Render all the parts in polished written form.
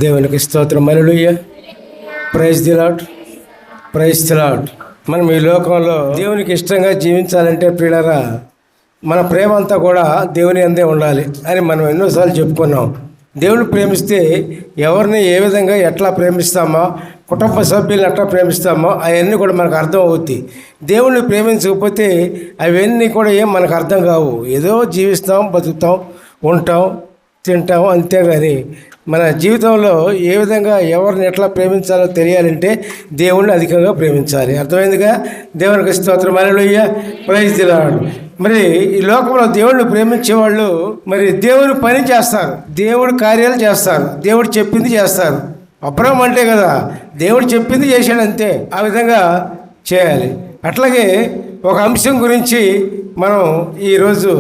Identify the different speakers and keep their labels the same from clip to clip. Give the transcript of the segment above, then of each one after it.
Speaker 1: దేవునికి స్తోత్రం. హల్లెలూయా. Praise the Lord. Praise the Lord. మనం ఈ లోకంలో దేవునికి ఇష్టంగా జీవించాలంటే ప్రియులారా, మన ప్రేమ అంతా కూడా దేవుని అందే ఉండాలి అని మనం ఎన్నోసార్లు చెప్పుకున్నాం. దేవుని ప్రేమిస్తే ఎవరిని ఏ విధంగా ఎట్లా ప్రేమిస్తామో, కుటుంబ సభ్యులను ఎట్లా ప్రేమిస్తామో అవన్నీ కూడా మనకు అర్థం అవుతాయి. దేవుణ్ణి ప్రేమించకపోతే అవన్నీ కూడా ఏం మనకు అర్థం కావు. ఏదో జీవిస్తాం, బతుకుతాం, ఉంటాం, తింటాం, అంతేగాని మన జీవితంలో ఏ విధంగా ఎవరిని ఎట్లా ప్రేమించాలో తెలియాలంటే దేవుణ్ణి అధికంగా ప్రేమించాలి. అర్థమైందిగా? దేవునికి స్తోత్రం. హల్లెలూయా. Praise the Lord. మరి ఈ లోకంలో దేవుణ్ణి ప్రేమించే వాళ్ళు మరి దేవుని పని చేస్తారు, దేవుడి కార్యాలు చేస్తారు, దేవుడు చెప్పింది చేస్తారు. అబ్రహం అంటే కదా, దేవుడు చెప్పింది చేశాడు అంతే. ఆ విధంగా చేయాలి. అట్లాగే ఒక అంశం గురించి మనం ఈరోజు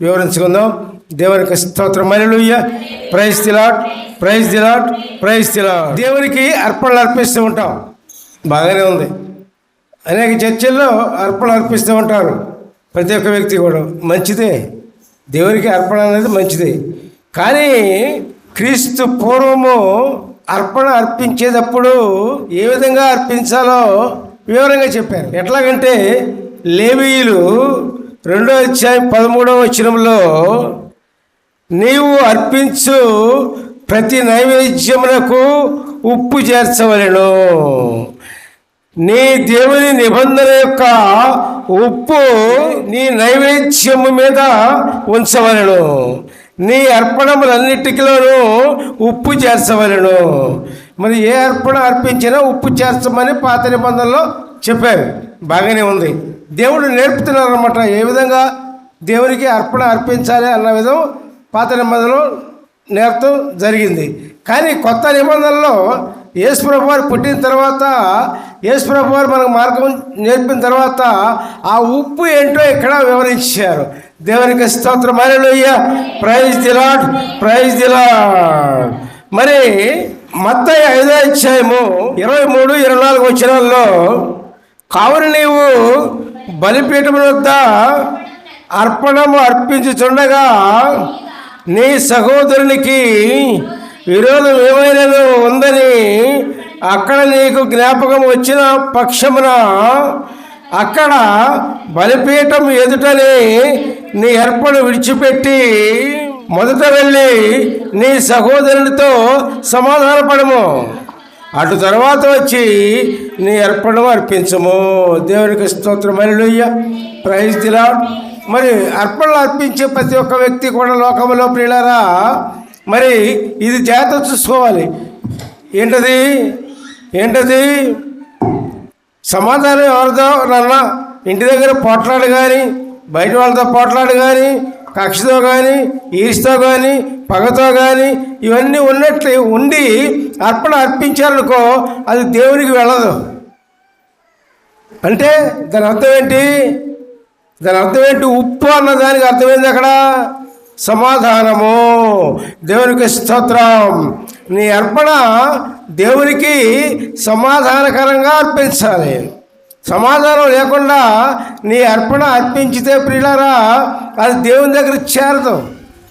Speaker 1: వివరించుకుందాం. దేవునికి స్తోత్రం. హల్లెలూయా. Praise the Lord. Praise the Lord. Praise the Lord. దేవునికి అర్పణలు అర్పిస్తూ ఉంటాం, బాగానే ఉంది. అనేక చర్చల్లో అర్పణలు అర్పిస్తూ ఉంటారు ప్రతి ఒక్క వ్యక్తి కూడా. మంచిదే, దేవునికి అర్పణ అనేది మంచిదే. కానీ క్రీస్తు పూర్వము అర్పణ అర్పించేటప్పుడు ఏ విధంగా అర్పించాలో వివరంగా చెప్పారు. ఎట్లాగంటే లేవీయులు 2వ అధ్యాయం 13వ వచనంలో, నీవు అర్పించు ప్రతి నైవేద్యమునకు ఉప్పు చేర్చవలెను, నీ దేవుని నిబంధన యొక్క ఉప్పు నీ నైవేద్యము మీద ఉంచవలెను, నీ అర్పణములన్నిటికిలోనూ ఉప్పు చేర్చవలెను. మరి ఏ అర్పణ అర్పించినా ఉప్పు చేర్చమని పాత నిబంధనలో చెప్పారు, బాగానే ఉంది. దేవుడు నేర్పుతున్నారు అన్నమాట ఏ విధంగా దేవునికి అర్పణ అర్పించాలి అన్న విధం పాత నిబంధనలో నేర్పడం జరిగింది. కానీ కొత్త నిబంధనలో యేసుప్రభు వారు పుట్టిన తర్వాత, యేసుప్రభు వారు మనకు మార్గం నేర్పిన తర్వాత ఆ ఉప్పు ఏంటో ఇక్కడ వివరించారు. దేవునికి స్తోత్రం. హల్లెలూయా. Praise the Lord. Praise the Lord. మరి మత్తయి 5వ అధ్యాయము 23, 24 వచనాల్లో, కావున నీవు బలిపీఠం వద్ద అర్పణము అర్పించుచుండగా నీ సహోదరునికి విరోధం ఏమైనా ఉందని అక్కడ నీకు జ్ఞాపకం వచ్చిన పక్షమున అక్కడ బలిపీఠం ఎదుటనే నీ అర్పణ విడిచిపెట్టి మొదట వెళ్ళి నీ సహోదరునితో సమాధానపడము, అటు తర్వాత వచ్చి నీ అర్పణము అర్పించము. దేవునికి స్తోత్రం. హల్లెలూయా. Praise the Lord. మరి అర్పణలు అర్పించే ప్రతి ఒక్క వ్యక్తి కూడా లోకంలో ప్రియులారా, మరి ఇది జాగ్రత్త చూసుకోవాలి. ఏంటది సమాధానం ఎవరితో నన్న ఇంటి దగ్గర పోట్లాడు కానీ, బయట వాళ్ళతో పోట్లాడు కానీ, కక్షతో కానీ, ఈర్ష్తో కానీ, పగతో కానీ ఇవన్నీ ఉన్నట్లు ఉండి అర్పణ అర్పించారనుకో, అది దేవునికి వెళ్ళదు. అంటే దాని అర్థం ఏంటి? ఉప్పు అన్న దానికి అర్థమైంది అక్కడ సమాధానము. దేవునికి స్తోత్రం. నీ అర్పణ దేవునికి సమాధానకరంగా అర్పించాలి. సమాధానం లేకుండా నీ అర్పణ అర్పించితే ప్రియులారా, అది దేవుని దగ్గర చేరదు.